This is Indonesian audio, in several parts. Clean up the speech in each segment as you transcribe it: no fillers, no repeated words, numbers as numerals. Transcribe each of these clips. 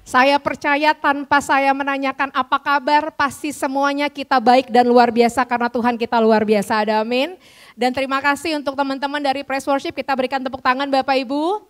Saya percaya tanpa saya menanyakan apa kabar, pasti semuanya kita baik dan luar biasa karena Tuhan kita luar biasa, ada amin. Dan terima kasih untuk teman-teman dari Praise Worship, kita berikan tepuk tangan Bapak Ibu.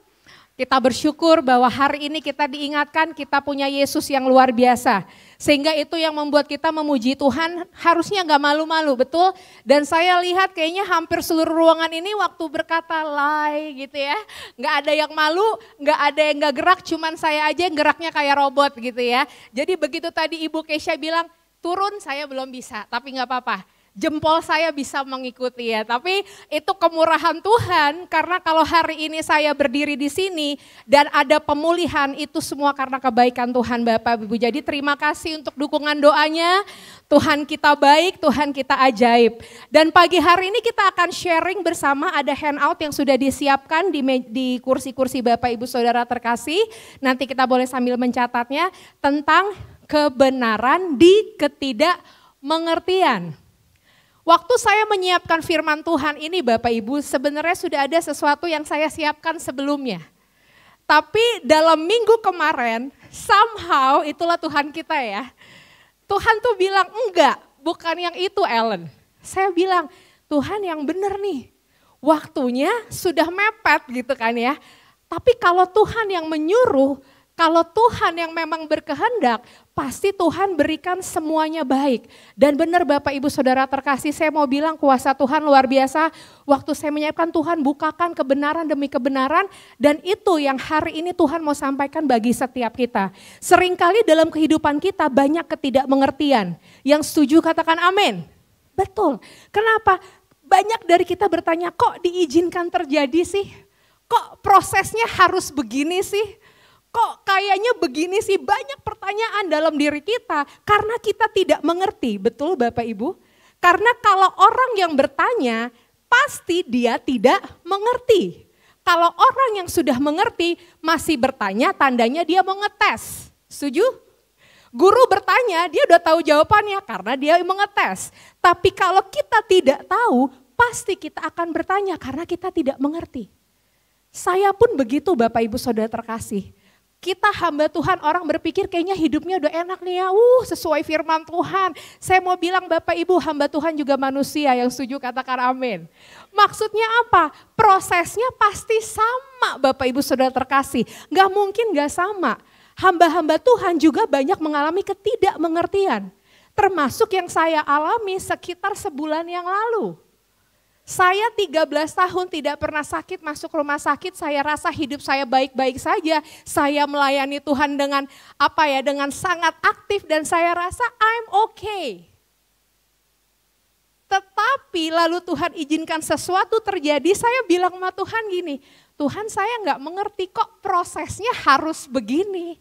Kita bersyukur bahwa hari ini kita diingatkan kita punya Yesus yang luar biasa. Sehingga itu yang membuat kita memuji Tuhan harusnya gak malu-malu, betul? Dan saya lihat kayaknya hampir seluruh ruangan ini waktu berkata lai gitu ya. Gak ada yang malu, gak ada yang gak gerak, cuman saya aja yang geraknya kayak robot gitu ya. Jadi begitu tadi Ibu Kesha bilang turun saya belum bisa, tapi gak apa-apa. Jempol saya bisa mengikuti ya, tapi itu kemurahan Tuhan karena kalau hari ini saya berdiri di sini dan ada pemulihan itu semua karena kebaikan Tuhan Bapak Ibu. Jadi terima kasih untuk dukungan doanya, Tuhan kita baik, Tuhan kita ajaib. Dan pagi hari ini kita akan sharing bersama, ada handout yang sudah disiapkan di kursi-kursi Bapak Ibu Saudara terkasih. Nanti kita boleh sambil mencatatnya tentang kebenaran di ketidakmengertian. Waktu saya menyiapkan firman Tuhan ini Bapak Ibu, sebenarnya sudah ada sesuatu yang saya siapkan sebelumnya. Tapi dalam minggu kemarin, somehow itulah Tuhan kita ya. Tuhan tuh bilang enggak, bukan yang itu Ellen. Saya bilang, Tuhan yang benar nih, waktunya sudah mepet gitu kan ya. Tapi kalau Tuhan yang menyuruh, kalau Tuhan yang memang berkehendak, pasti Tuhan berikan semuanya baik. Dan benar Bapak Ibu Saudara terkasih, saya mau bilang kuasa Tuhan luar biasa. Waktu saya menyiapkan Tuhan bukakan kebenaran demi kebenaran. Dan itu yang hari ini Tuhan mau sampaikan bagi setiap kita. Seringkali dalam kehidupan kita banyak ketidakmengertian. Yang setuju katakan amin. Betul. Kenapa? Banyak dari kita bertanya, kok diizinkan terjadi sih? Kok prosesnya harus begini sih? Kok kayaknya begini sih, banyak pertanyaan dalam diri kita karena kita tidak mengerti, betul Bapak Ibu? Karena kalau orang yang bertanya, pasti dia tidak mengerti. Kalau orang yang sudah mengerti masih bertanya, tandanya dia mau ngetes. Setuju? Guru bertanya, dia udah tahu jawabannya karena dia mau ngetes. Tapi kalau kita tidak tahu, pasti kita akan bertanya karena kita tidak mengerti. Saya pun begitu Bapak Ibu Saudara terkasih. Kita hamba Tuhan, orang berpikir kayaknya hidupnya udah enak nih ya, sesuai firman Tuhan. Saya mau bilang Bapak Ibu, hamba Tuhan juga manusia, yang setuju katakan amin. Maksudnya apa? Prosesnya pasti sama Bapak Ibu Saudara terkasih, gak mungkin gak sama. Hamba-hamba Tuhan juga banyak mengalami ketidakmengertian. Termasuk yang saya alami sekitar sebulan yang lalu. Saya 13 tahun tidak pernah sakit, masuk rumah sakit, saya rasa hidup saya baik-baik saja. Saya melayani Tuhan dengan dengan sangat aktif dan saya rasa I'm okay. Tetapi lalu Tuhan izinkan sesuatu terjadi, saya bilang sama Tuhan gini, Tuhan saya nggak mengerti kok prosesnya harus begini.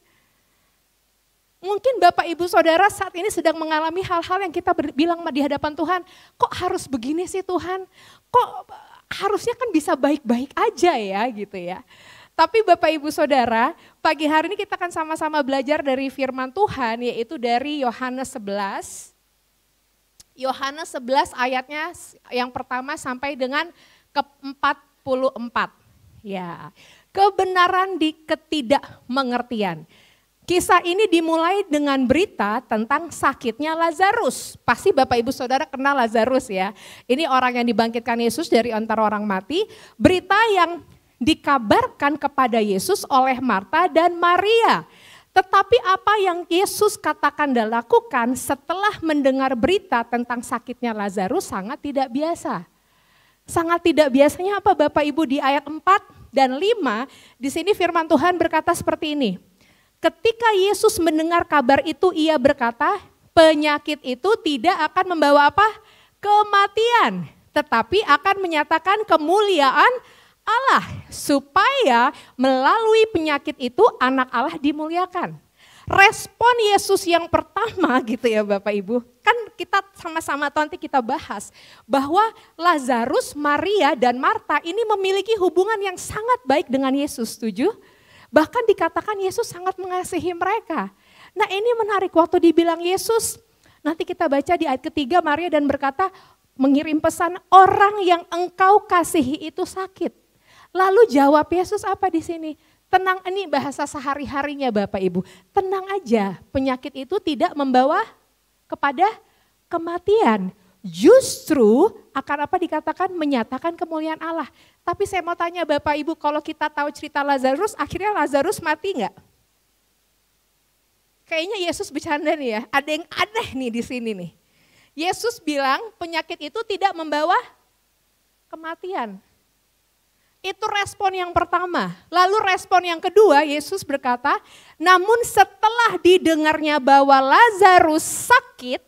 Mungkin Bapak Ibu Saudara saat ini sedang mengalami hal-hal yang kita bilang di hadapan Tuhan, kok harus begini sih Tuhan? Kok harusnya kan bisa baik-baik aja ya gitu ya. Tapi Bapak Ibu Saudara, pagi hari ini kita akan sama-sama belajar dari firman Tuhan, yaitu dari Yohanes 11. Yohanes 11 ayatnya yang pertama sampai dengan ke-44. Ya, kebenaran di ketidakmengertian. Kisah ini dimulai dengan berita tentang sakitnya Lazarus. Pasti Bapak Ibu Saudara kenal Lazarus ya. Ini orang yang dibangkitkan Yesus dari antara orang mati. Berita yang dikabarkan kepada Yesus oleh Marta dan Maria. Tetapi apa yang Yesus katakan dan lakukan setelah mendengar berita tentang sakitnya Lazarus sangat tidak biasa. Sangat tidak biasanya apa Bapak Ibu? Di ayat 4 dan 5 di sini firman Tuhan berkata seperti ini. Ketika Yesus mendengar kabar itu, ia berkata, penyakit itu tidak akan membawa apa? Kematian, tetapi akan menyatakan kemuliaan Allah, supaya melalui penyakit itu anak Allah dimuliakan. Respon Yesus yang pertama gitu ya Bapak Ibu, kan kita sama-sama nanti kita bahas, bahwa Lazarus, Maria dan Marta ini memiliki hubungan yang sangat baik dengan Yesus, setuju? Bahkan dikatakan Yesus sangat mengasihi mereka. Nah ini menarik waktu dibilang Yesus, nanti kita baca di ayat ketiga Maria dan berkata mengirim pesan orang yang engkau kasihi itu sakit. Lalu jawab Yesus apa di sini? Tenang, ini bahasa sehari-harinya Bapak Ibu. Tenang aja, penyakit itu tidak membawa kepada kematian. Justru akan apa dikatakan menyatakan kemuliaan Allah. Tapi saya mau tanya Bapak Ibu, kalau kita tahu cerita Lazarus, akhirnya Lazarus mati enggak? Kayaknya Yesus bercanda nih ya, ada yang aneh nih di sini nih. Yesus bilang penyakit itu tidak membawa kematian. Itu respon yang pertama. Lalu respon yang kedua, Yesus berkata, namun setelah didengarnya bahwa Lazarus sakit,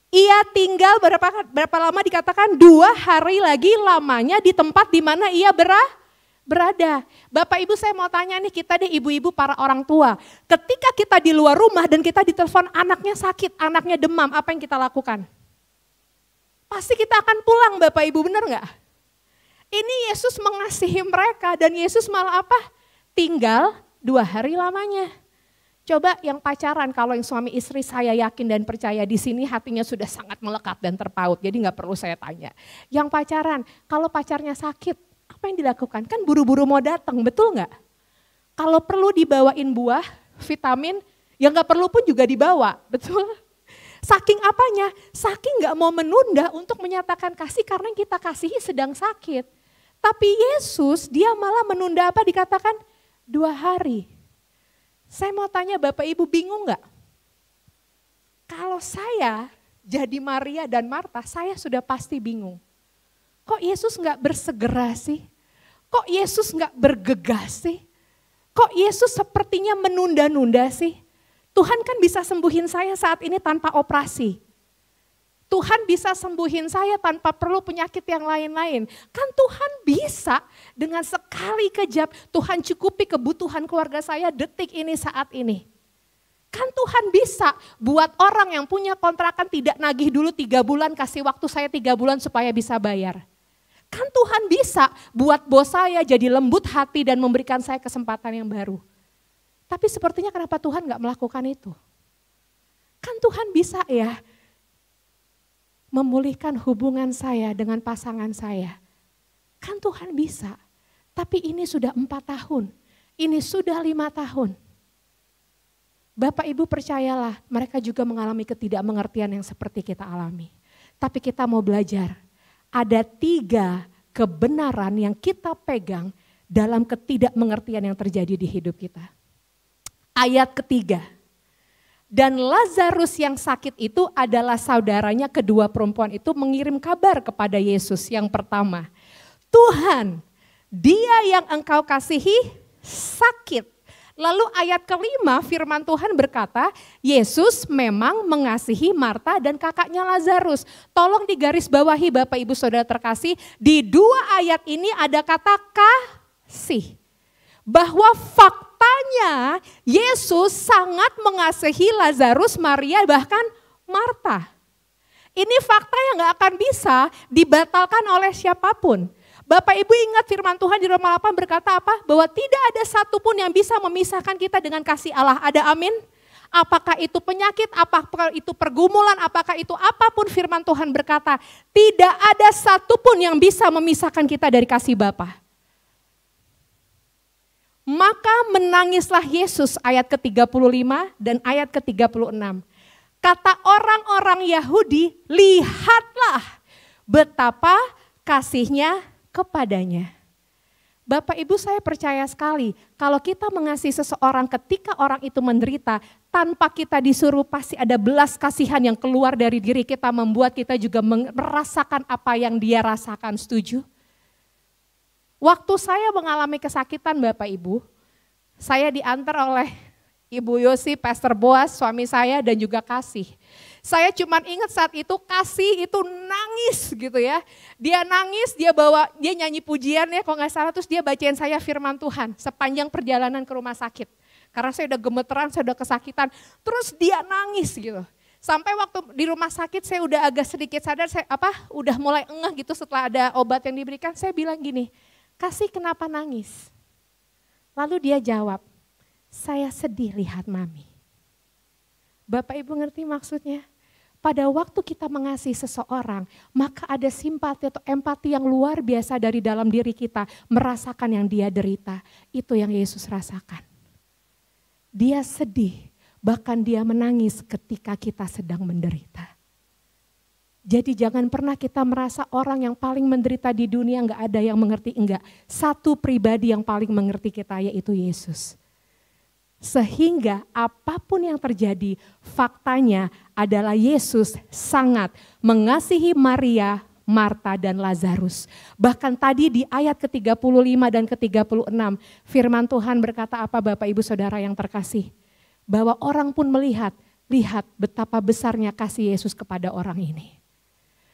ia tinggal berapa lama dikatakan 2 hari lagi lamanya di tempat di mana ia berada. Bapak Ibu saya mau tanya nih, kita deh ibu-ibu para orang tua. Ketika kita di luar rumah dan kita ditelepon anaknya sakit, anaknya demam, apa yang kita lakukan? Pasti kita akan pulang Bapak Ibu, benar nggak? Ini Yesus mengasihi mereka dan Yesus malah apa? Tinggal 2 hari lamanya. Coba yang pacaran, kalau yang suami istri saya yakin dan percaya di sini hatinya sudah sangat melekat dan terpaut, jadi nggak perlu saya tanya. Yang pacaran, kalau pacarnya sakit, apa yang dilakukan? Kan buru-buru mau datang, betul nggak? Kalau perlu dibawain buah, vitamin, yang nggak perlu pun juga dibawa, betul? Saking apanya? Saking nggak mau menunda untuk menyatakan kasih karena yang kita kasihi sedang sakit. Tapi Yesus dia malah menunda apa dikatakan 2 hari. Saya mau tanya Bapak Ibu bingung nggak? Kalau saya jadi Maria dan Marta, saya sudah pasti bingung. Kok Yesus nggak bersegera sih? Kok Yesus nggak bergegas sih? Kok Yesus sepertinya menunda-nunda sih? Tuhan kan bisa sembuhin saya saat ini tanpa operasi. Tuhan bisa sembuhin saya tanpa perlu penyakit yang lain-lain. Kan Tuhan bisa dengan sekali kejap Tuhan cukupi kebutuhan keluarga saya detik ini saat ini. Kan Tuhan bisa buat orang yang punya kontrakan tidak nagih dulu 3 bulan, kasih waktu saya 3 bulan supaya bisa bayar. Kan Tuhan bisa buat bos saya jadi lembut hati dan memberikan saya kesempatan yang baru. Tapi sepertinya kenapa Tuhan gak melakukan itu? Kan Tuhan bisa ya memulihkan hubungan saya dengan pasangan saya. Kan Tuhan bisa. Tapi ini sudah 4 tahun. Ini sudah 5 tahun. Bapak Ibu percayalah, mereka juga mengalami ketidakmengertian yang seperti kita alami. Tapi kita mau belajar. Ada 3 kebenaran yang kita pegang dalam ketidakmengertian yang terjadi di hidup kita. Ayat ketiga. Dan Lazarus yang sakit itu adalah saudaranya kedua perempuan itu mengirim kabar kepada Yesus yang pertama. Tuhan, dia yang engkau kasihi sakit. Lalu ayat kelima firman Tuhan berkata, Yesus memang mengasihi Marta dan kakaknya Lazarus. Tolong digarisbawahi Bapak Ibu Saudara terkasih, di 2 ayat ini ada kata kasih. Bahwa faktanya Yesus sangat mengasihi Lazarus, Maria, bahkan Marta. Ini fakta yang gak akan bisa dibatalkan oleh siapapun. Bapak Ibu ingat firman Tuhan di Roma 8 berkata apa? Bahwa tidak ada satupun yang bisa memisahkan kita dengan kasih Allah. Ada amin? Apakah itu penyakit, apakah itu pergumulan, apakah itu apapun firman Tuhan berkata. Tidak ada satupun yang bisa memisahkan kita dari kasih Bapa. Maka menangislah Yesus ayat ke-35 dan ayat ke-36. Kata orang-orang Yahudi, lihatlah betapa kasihnya kepadanya. Bapak Ibu saya percaya sekali kalau kita mengasihi seseorang ketika orang itu menderita tanpa kita disuruh pasti ada belas kasihan yang keluar dari diri kita membuat kita juga merasakan apa yang dia rasakan, setuju? Waktu saya mengalami kesakitan Bapak Ibu, saya diantar oleh Ibu Yosi, Pastor Boas, suami saya dan juga Kasih. Saya cuma ingat saat itu Kasih itu nangis gitu ya. Dia nangis, dia nyanyi pujian ya kalau nggak salah, terus dia bacain saya firman Tuhan sepanjang perjalanan ke rumah sakit. Karena saya udah gemeteran, saya udah kesakitan, terus dia nangis gitu. Sampai waktu di rumah sakit saya udah agak sedikit sadar, udah mulai engeh gitu setelah ada obat yang diberikan, saya bilang gini, Kasih kenapa nangis? Lalu dia jawab, saya sedih lihat Mami. Bapak Ibu ngerti maksudnya? pada waktu kita mengasihi seseorang, maka ada simpati atau empati yang luar biasa dari dalam diri kita, merasakan yang dia derita. Itu yang Yesus rasakan. Dia sedih, bahkan dia menangis ketika kita sedang menderita. Jadi jangan pernah kita merasa orang yang paling menderita di dunia enggak ada yang mengerti, enggak. Satu pribadi yang paling mengerti kita yaitu Yesus. Sehingga apapun yang terjadi, faktanya adalah Yesus sangat mengasihi Maria, Marta, dan Lazarus. Bahkan tadi di ayat ke-35 dan ke-36, firman Tuhan berkata apa Bapak Ibu Saudara yang terkasih? Bahwa orang pun lihat betapa besarnya kasih Yesus kepada orang ini.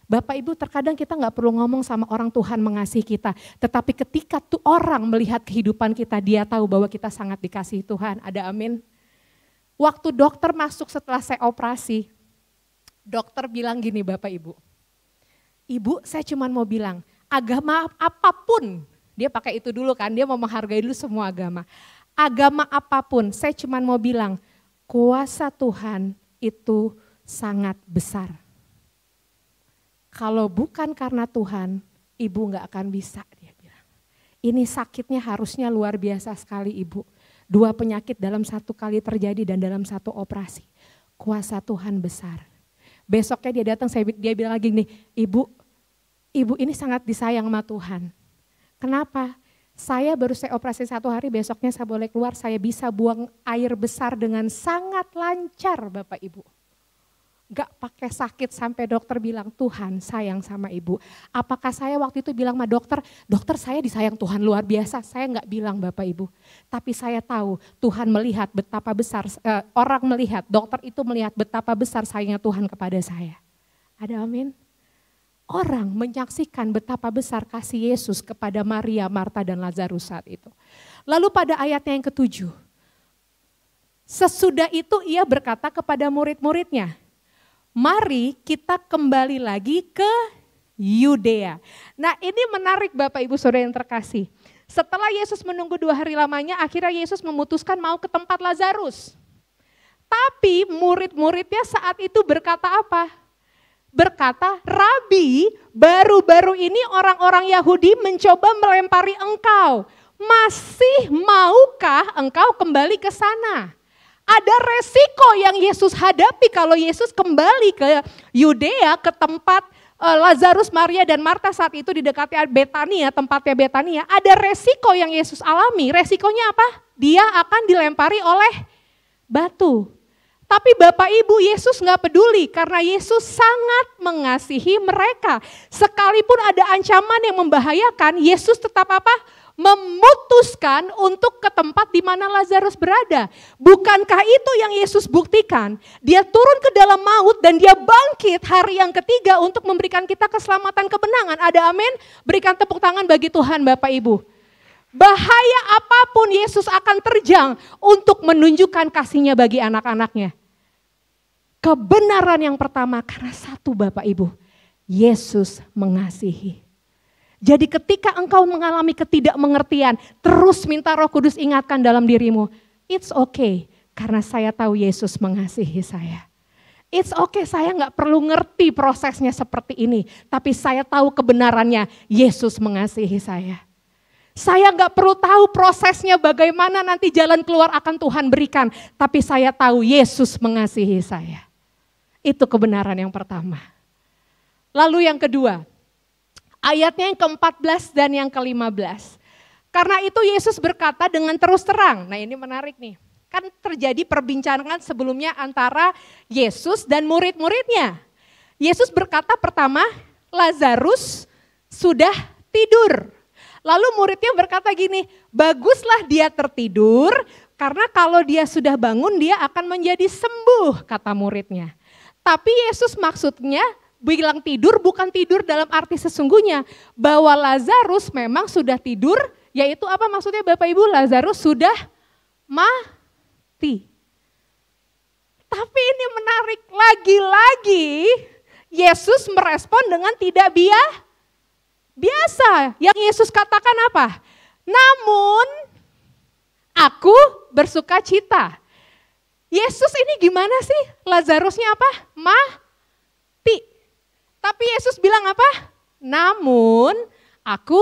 Bapak Ibu, terkadang kita gak perlu ngomong sama orang Tuhan mengasihi kita. Tetapi ketika tuh orang melihat kehidupan kita, dia tahu bahwa kita sangat dikasihi Tuhan. Ada amin. Waktu dokter masuk setelah saya operasi, dokter bilang gini Bapak Ibu. Ibu, saya cuma mau bilang, agama apapun, dia pakai itu dulu kan, dia mau menghargai dulu semua agama. Agama apapun, saya cuma mau bilang, kuasa Tuhan itu sangat besar. Kalau bukan karena Tuhan, ibu gak akan bisa, dia bilang. Ini sakitnya harusnya luar biasa sekali ibu. 2 penyakit dalam 1 kali terjadi dan dalam 1 operasi. Kuasa Tuhan besar. Besoknya dia datang, dia bilang lagi nih, ibu ini sangat disayang sama Tuhan. Kenapa? Saya baru operasi 1 hari, besoknya saya boleh keluar, saya bisa buang air besar dengan sangat lancar Bapak Ibu. Gak pakai sakit sampai dokter bilang Tuhan sayang sama ibu. Apakah saya waktu itu bilang sama dokter saya disayang Tuhan luar biasa. Saya gak bilang Bapak Ibu. Tapi saya tahu Tuhan melihat betapa besar, orang melihat, dokter itu melihat betapa besar sayangnya Tuhan kepada saya. Ada amin? Orang menyaksikan betapa besar kasih Yesus kepada Maria, Marta, dan Lazarus saat itu. Lalu pada ayatnya yang ke-7. Sesudah itu ia berkata kepada murid-muridnya, mari kita kembali lagi ke Yudea. Nah ini menarik Bapak Ibu Saudara yang terkasih. Setelah Yesus menunggu 2 hari lamanya, akhirnya Yesus memutuskan mau ke tempat Lazarus. Tapi murid-muridnya saat itu berkata apa? Berkata, Rabi, baru-baru ini orang-orang Yahudi mencoba melempari engkau. Masih maukah engkau kembali ke sana? Ada resiko yang Yesus hadapi kalau Yesus kembali ke Yudea, ke tempat Lazarus, Maria, dan Marta saat itu di dekatnya Betania, tempatnya Betania. Ada resiko yang Yesus alami. Resikonya apa? Dia akan dilempari oleh batu. Tapi Bapak Ibu, Yesus gak peduli karena Yesus sangat mengasihi mereka. Sekalipun ada ancaman yang membahayakan, Yesus tetap apa? Memutuskan untuk ke tempat di mana Lazarus berada. Bukankah itu yang Yesus buktikan? Dia turun ke dalam maut dan dia bangkit hari yang ketiga untuk memberikan kita keselamatan kemenangan. Ada amin? Berikan tepuk tangan bagi Tuhan Bapak Ibu. Bahaya apapun Yesus akan terjang untuk menunjukkan kasih-Nya bagi anak-anaknya. Kebenaran yang pertama karena satu Bapak Ibu, Yesus mengasihi. Jadi ketika engkau mengalami ketidakmengertian, terus minta Roh Kudus ingatkan dalam dirimu, it's okay karena saya tahu Yesus mengasihi saya. It's okay, saya gak perlu ngerti prosesnya seperti ini, tapi saya tahu kebenarannya, Yesus mengasihi saya. Saya gak perlu tahu prosesnya bagaimana nanti jalan keluar akan Tuhan berikan, tapi saya tahu Yesus mengasihi saya. Itu kebenaran yang pertama. Lalu yang kedua, ayatnya yang ke-14 dan yang ke-15. Karena itu Yesus berkata dengan terus terang. Nah ini menarik nih. Kan terjadi perbincangan sebelumnya antara Yesus dan murid-muridnya. Yesus berkata pertama, Lazarus sudah tidur. Lalu muridnya berkata gini, baguslah dia tertidur karena kalau dia sudah bangun dia akan menjadi sembuh, kata muridnya. Tapi Yesus maksudnya bilang tidur bukan tidur dalam arti sesungguhnya. Bahwa Lazarus memang sudah tidur, yaitu apa maksudnya Bapak Ibu? Lazarus sudah mati. Tapi ini menarik, lagi-lagi Yesus merespon dengan tidak biasa. Yang Yesus katakan apa? Namun aku bersuka cita. Yesus ini gimana sih? Lazarusnya apa? Tapi Yesus bilang apa? Namun aku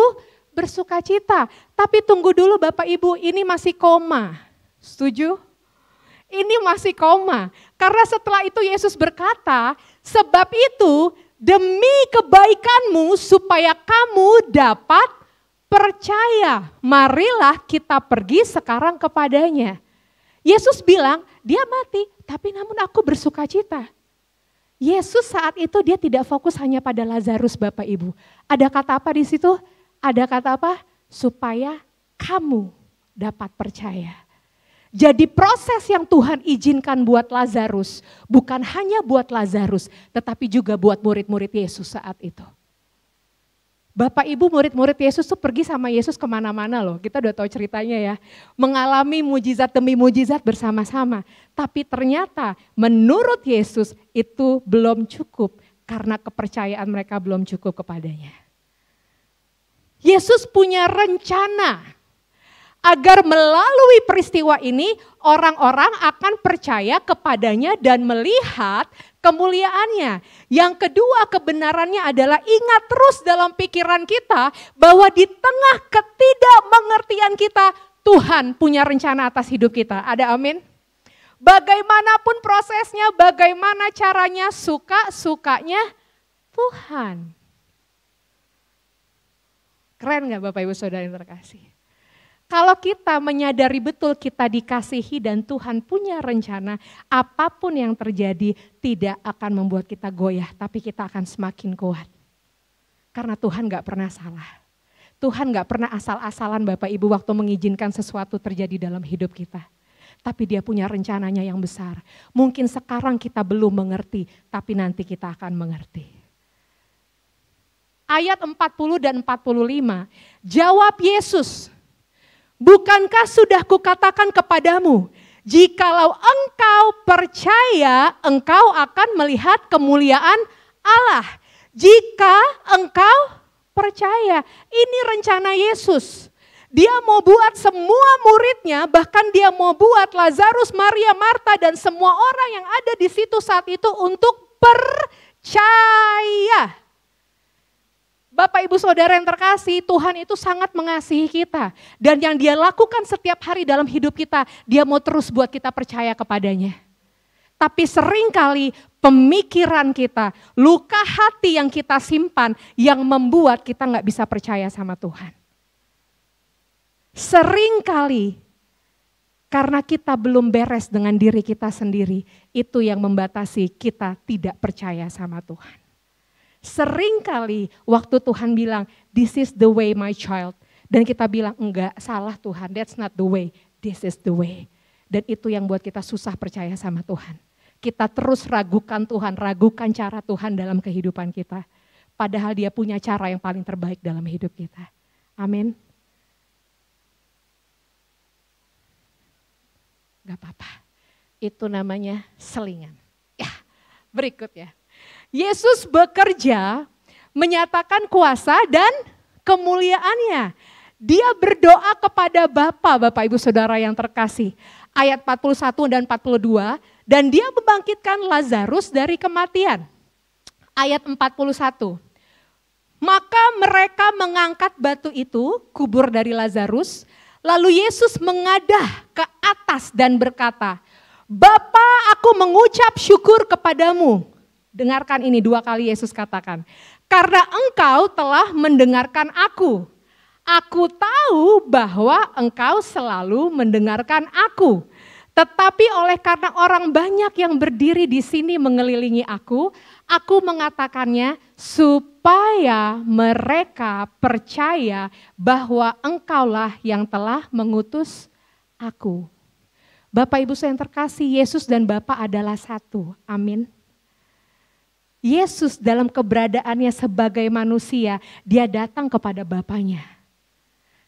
bersuka cita. Tapi tunggu dulu Bapak Ibu, ini masih koma. Setuju? Ini masih koma. Karena setelah itu Yesus berkata, sebab itu demi kebaikanmu supaya kamu dapat percaya. Marilah kita pergi sekarang kepadanya. Yesus bilang, dia mati, tapi namun aku bersuka cita. Yesus saat itu dia tidak fokus hanya pada Lazarus Bapak Ibu. Ada kata apa di situ? Ada kata apa? Supaya kamu dapat percaya. Jadi proses yang Tuhan izinkan buat Lazarus, bukan hanya buat Lazarus, tetapi juga buat murid-murid Yesus saat itu. Bapak Ibu murid-murid Yesus tuh pergi sama Yesus kemana-mana loh, kita udah tahu ceritanya ya. Mengalami mujizat demi mujizat bersama-sama. Tapi ternyata menurut Yesus itu belum cukup karena kepercayaan mereka belum cukup kepadanya. Yesus punya rencana agar melalui peristiwa ini orang-orang akan percaya kepadanya dan melihat kemuliaannya. Yang kedua kebenarannya adalah ingat terus dalam pikiran kita bahwa di tengah ketidakmengertian kita Tuhan punya rencana atas hidup kita. Ada amin? Bagaimanapun prosesnya, bagaimana caranya, suka-sukanya Tuhan. Keren gak Bapak Ibu Saudara yang terkasih? Kalau kita menyadari betul kita dikasihi dan Tuhan punya rencana, apapun yang terjadi tidak akan membuat kita goyah, tapi kita akan semakin kuat. Karena Tuhan gak pernah salah. Tuhan gak pernah asal-asalan Bapak Ibu waktu mengizinkan sesuatu terjadi dalam hidup kita. Tapi dia punya rencananya yang besar. Mungkin sekarang kita belum mengerti, tapi nanti kita akan mengerti. Ayat 40 dan 45, jawab Yesus, bukankah sudah kukatakan kepadamu, jikalau engkau percaya, engkau akan melihat kemuliaan Allah. Jika engkau percaya, ini rencana Yesus. Dia mau buat semua muridnya, bahkan dia mau buat Lazarus, Maria, Marta, dan semua orang yang ada di situ saat itu untuk percaya. Bapak Ibu Saudara yang terkasih, Tuhan itu sangat mengasihi kita. Dan yang dia lakukan setiap hari dalam hidup kita, dia mau terus buat kita percaya kepadanya. Tapi seringkali pemikiran kita, luka hati yang kita simpan, yang membuat kita gak bisa percaya sama Tuhan. Seringkali karena kita belum beres dengan diri kita sendiri, itu yang membatasi kita tidak percaya sama Tuhan. Seringkali waktu Tuhan bilang, this is the way my child. Dan kita bilang, enggak, salah Tuhan, that's not the way, this is the way. Dan itu yang buat kita susah percaya sama Tuhan. Kita terus ragukan Tuhan, ragukan cara Tuhan dalam kehidupan kita. Padahal dia punya cara yang paling terbaik dalam hidup kita. Amin. Gak apa-apa, itu namanya selingan. Ya, berikut ya. Yesus bekerja menyatakan kuasa dan kemuliaannya. Dia berdoa kepada Bapa, Bapak Ibu Saudara yang terkasih. Ayat 41 dan 42, dan dia membangkitkan Lazarus dari kematian. Ayat 41, maka mereka mengangkat batu itu, kubur dari Lazarus, lalu Yesus mengadah ke atas dan berkata, Bapa, aku mengucap syukur kepadamu. Dengarkan ini 2 kali Yesus katakan. Karena engkau telah mendengarkan aku. Aku tahu bahwa engkau selalu mendengarkan aku. Tetapi oleh karena orang banyak yang berdiri di sini mengelilingi aku mengatakannya supaya mereka percaya bahwa engkaulah yang telah mengutus aku. Bapak Ibu yang terkasih, Yesus dan Bapa adalah satu. Amin. Yesus dalam keberadaannya sebagai manusia, dia datang kepada Bapanya.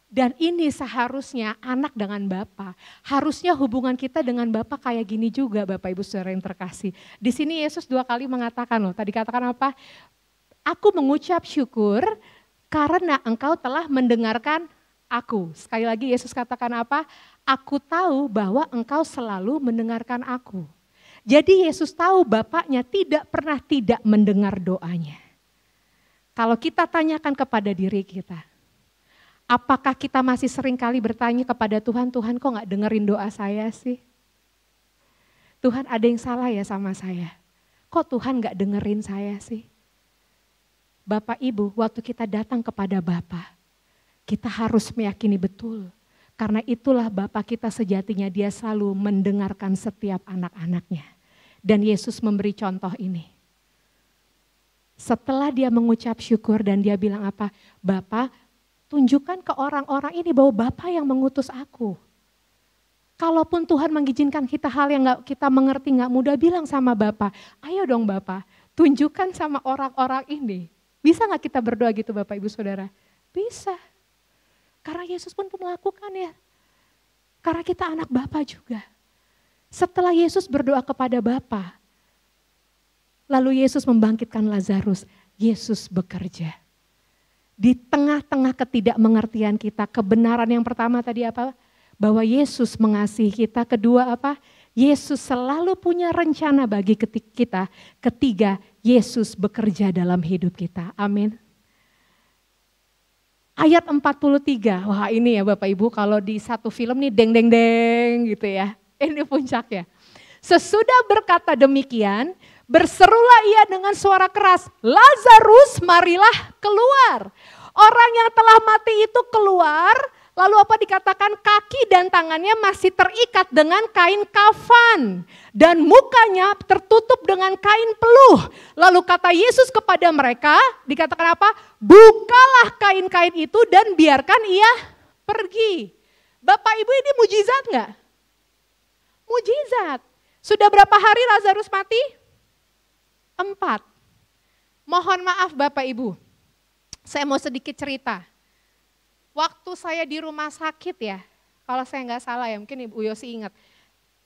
Dan ini seharusnya anak dengan Bapa, harusnya hubungan kita dengan Bapa kayak gini juga Bapak Ibu Saudara yang terkasih. Di sini Yesus 2 kali mengatakan loh, tadi katakan apa? Aku mengucap syukur karena engkau telah mendengarkan aku. Sekali lagi Yesus katakan apa? Aku tahu bahwa engkau selalu mendengarkan aku. Jadi Yesus tahu Bapaknya tidak pernah tidak mendengar doanya. Kalau kita tanyakan kepada diri kita, apakah kita masih sering kali bertanya kepada Tuhan, Tuhan kok gak dengerin doa saya sih? Tuhan ada yang salah ya sama saya? Kok Tuhan gak dengerin saya sih? Bapak Ibu, waktu kita datang kepada Bapa, kita harus meyakini betul. Karena itulah Bapa kita sejatinya, dia selalu mendengarkan setiap anak-anaknya. Dan Yesus memberi contoh ini. Setelah dia mengucap syukur dan dia bilang apa? Bapa, tunjukkan ke orang-orang ini bahwa Bapa yang mengutus aku. Kalaupun Tuhan mengizinkan kita hal yang gak kita mengerti, gak mudah, bilang sama Bapa, ayo dong Bapa, tunjukkan sama orang-orang ini. Bisa gak kita berdoa gitu Bapak Ibu Saudara? Bisa. Karena Yesus pun melakukan ya. Karena kita anak Bapa juga. Setelah Yesus berdoa kepada Bapa, lalu Yesus membangkitkan Lazarus, Yesus bekerja. Di tengah-tengah ketidakmengertian kita, kebenaran yang pertama tadi apa? Bahwa Yesus mengasihi kita. Kedua apa? Yesus selalu punya rencana bagi kita. Ketiga, Yesus bekerja dalam hidup kita. Amin. Ayat 43, wah ini ya Bapak Ibu, kalau di satu film nih deng-deng-deng gitu ya. Ini puncaknya. Sesudah berkata demikian, berserulah ia dengan suara keras, Lazarus marilah keluar. Orang yang telah mati itu keluar, lalu apa dikatakan? Kaki dan tangannya masih terikat dengan kain kafan. Dan mukanya tertutup dengan kain peluh. Lalu kata Yesus kepada mereka, dikatakan apa? Bukalah kain-kain itu dan biarkan ia pergi. Bapak Ibu, ini mujizat enggak? Mujizat. Sudah berapa hari Lazarus mati? 4. Mohon maaf Bapak Ibu, saya mau sedikit cerita. Waktu saya di rumah sakit ya, kalau saya nggak salah ya, mungkin Ibu Yosi ingat.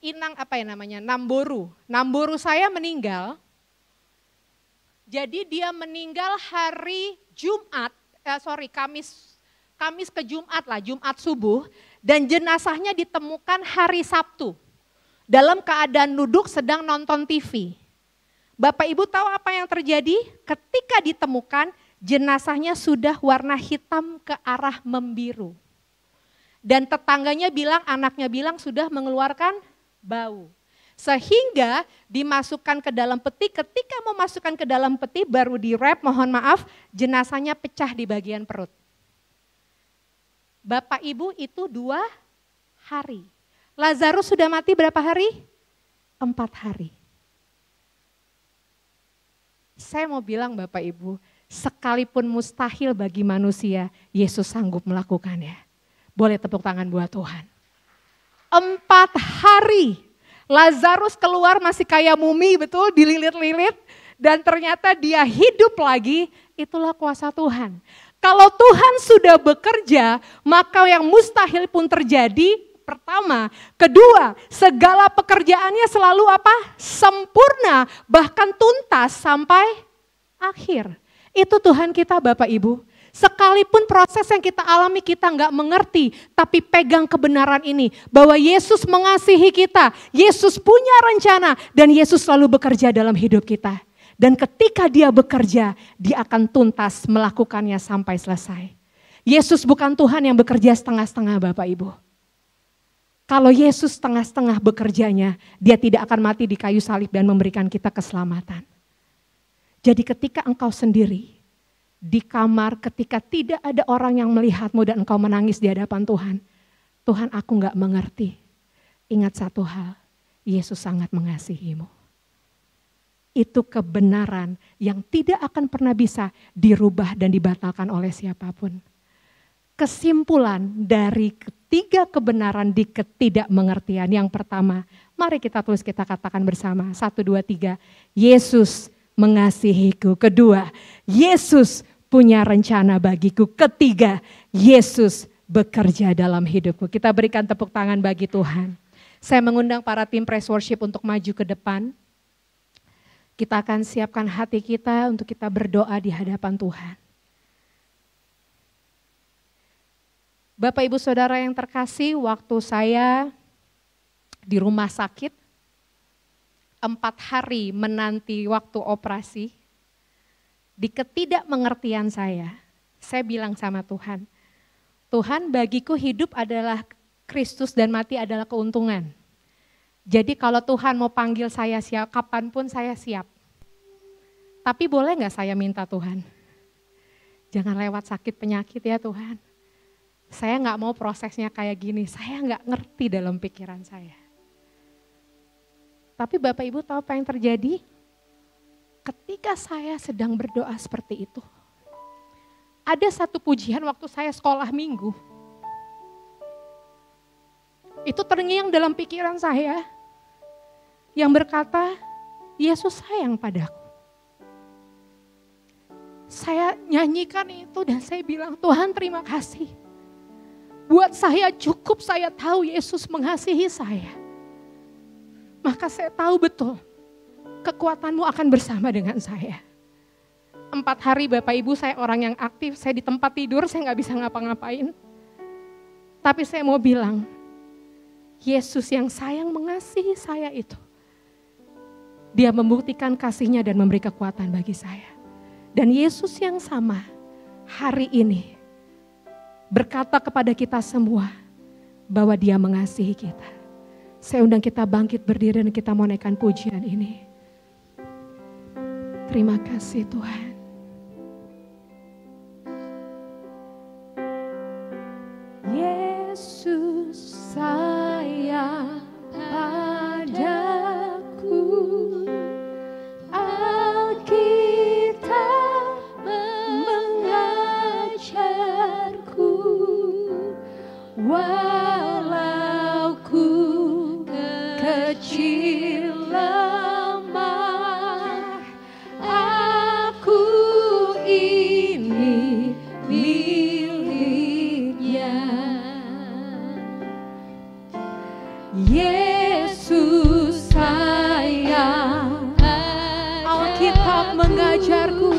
Inang apa ya namanya, Namboru. Namboru saya meninggal, jadi dia meninggal hari Jumat, Kamis ke Jumat lah, Jumat subuh. Dan jenazahnya ditemukan hari Sabtu. Dalam keadaan duduk sedang nonton TV. Bapak Ibu tahu apa yang terjadi? Ketika ditemukan, jenazahnya sudah warna hitam ke arah membiru. Dan tetangganya bilang, anaknya bilang sudah mengeluarkan bau. Sehingga dimasukkan ke dalam peti, ketika mau masukkan ke dalam peti baru direp, mohon maaf, jenazahnya pecah di bagian perut. Bapak Ibu itu 2 hari. Lazarus sudah mati berapa hari? 4 hari. Saya mau bilang Bapak Ibu, sekalipun mustahil bagi manusia, Yesus sanggup melakukannya. Boleh tepuk tangan buat Tuhan. 4 hari, Lazarus keluar masih kayak mumi, betul, dililit-lilit. Dan ternyata dia hidup lagi, itulah kuasa Tuhan. Kalau Tuhan sudah bekerja, maka yang mustahil pun terjadi. Pertama, kedua, segala pekerjaannya selalu apa? Sempurna, bahkan tuntas sampai akhir. Itu Tuhan kita Bapak Ibu. Sekalipun proses yang kita alami kita nggak mengerti, tapi pegang kebenaran ini. Bahwa Yesus mengasihi kita, Yesus punya rencana, dan Yesus selalu bekerja dalam hidup kita. Dan ketika dia bekerja, dia akan tuntas melakukannya sampai selesai. Yesus bukan Tuhan yang bekerja setengah-setengah Bapak Ibu. Kalau Yesus setengah-setengah bekerjanya, dia tidak akan mati di kayu salib dan memberikan kita keselamatan. Jadi ketika engkau sendiri, di kamar ketika tidak ada orang yang melihatmu dan engkau menangis di hadapan Tuhan. Tuhan, aku gak mengerti. Ingat satu hal, Yesus sangat mengasihimu. Itu kebenaran yang tidak akan pernah bisa dirubah dan dibatalkan oleh siapapun. Kesimpulan dari ketiga kebenaran di ketidakmengertian. Yang pertama, mari kita tulis, kita katakan bersama. 1, 2, 3. Yesus mengasihiku. Kedua, Yesus punya rencana bagiku. Ketiga, Yesus bekerja dalam hidupku. Kita berikan tepuk tangan bagi Tuhan. Saya mengundang para tim praise worship untuk maju ke depan. Kita akan siapkan hati kita untuk kita berdoa di hadapan Tuhan. Bapak Ibu Saudara yang terkasih, waktu saya di rumah sakit, 4 hari menanti waktu operasi, Di ketidakmengertian saya bilang sama Tuhan, Tuhan bagiku hidup adalah Kristus dan mati adalah keuntungan. Jadi kalau Tuhan mau panggil saya siap, kapanpun saya siap. Tapi boleh gak saya minta Tuhan? Jangan lewat sakit penyakit ya Tuhan. Saya gak mau prosesnya kayak gini, saya gak ngerti dalam pikiran saya. Tapi Bapak Ibu tahu apa yang terjadi? Ketika saya sedang berdoa seperti itu, ada satu pujian waktu saya sekolah minggu. Itu terngiang dalam pikiran saya yang berkata, Yesus sayang padaku. Saya nyanyikan itu dan saya bilang, Tuhan terima kasih. Buat saya cukup saya tahu Yesus mengasihi saya. Maka saya tahu betul kekuatanmu akan bersama dengan saya. 4 hari Bapak Ibu saya orang yang aktif, saya di tempat tidur, saya gak bisa ngapa-ngapain. Tapi saya mau bilang, Yesus yang sayang mengasihi saya itu, Dia membuktikan kasihnya dan memberi kekuatan bagi saya. Dan Yesus yang sama hari ini berkata kepada kita semua bahwa Dia mengasihi kita. Saya undang kita bangkit berdiri dan kita mau naikkan pujian ini. Terima kasih Tuhan. Yesus sayang padaku, Alkitab mengajarku, walau ku kecil lemah, aku ini miliknya. Yesus sayang, Alkitab mengajarku,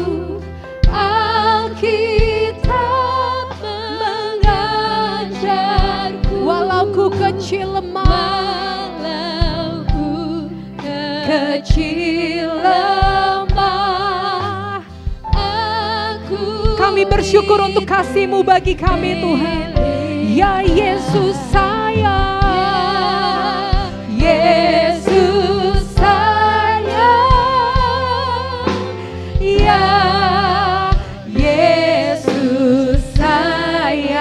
Alkitab mengajarku, walau ku kecil lemah, walau ku kecil lemah, kami bersyukur untuk kasih-Mu bagi kami Tuhan. Ya Yesus sayang, Yesus sayang, ya Yesus sayang,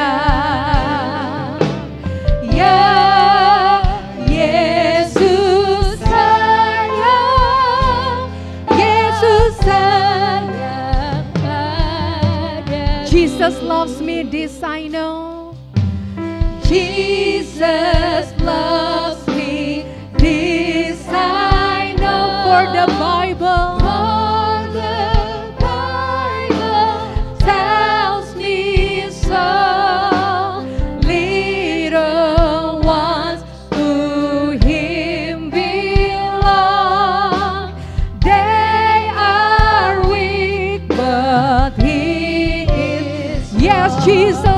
ya Yesus sayang, Yesus sayang padaku. Jesus loves me, this I know. Jesus loves me, this I know. For the Bible tells me so. Little ones to Him belong. They are weak, but He is. Yes, Jesus.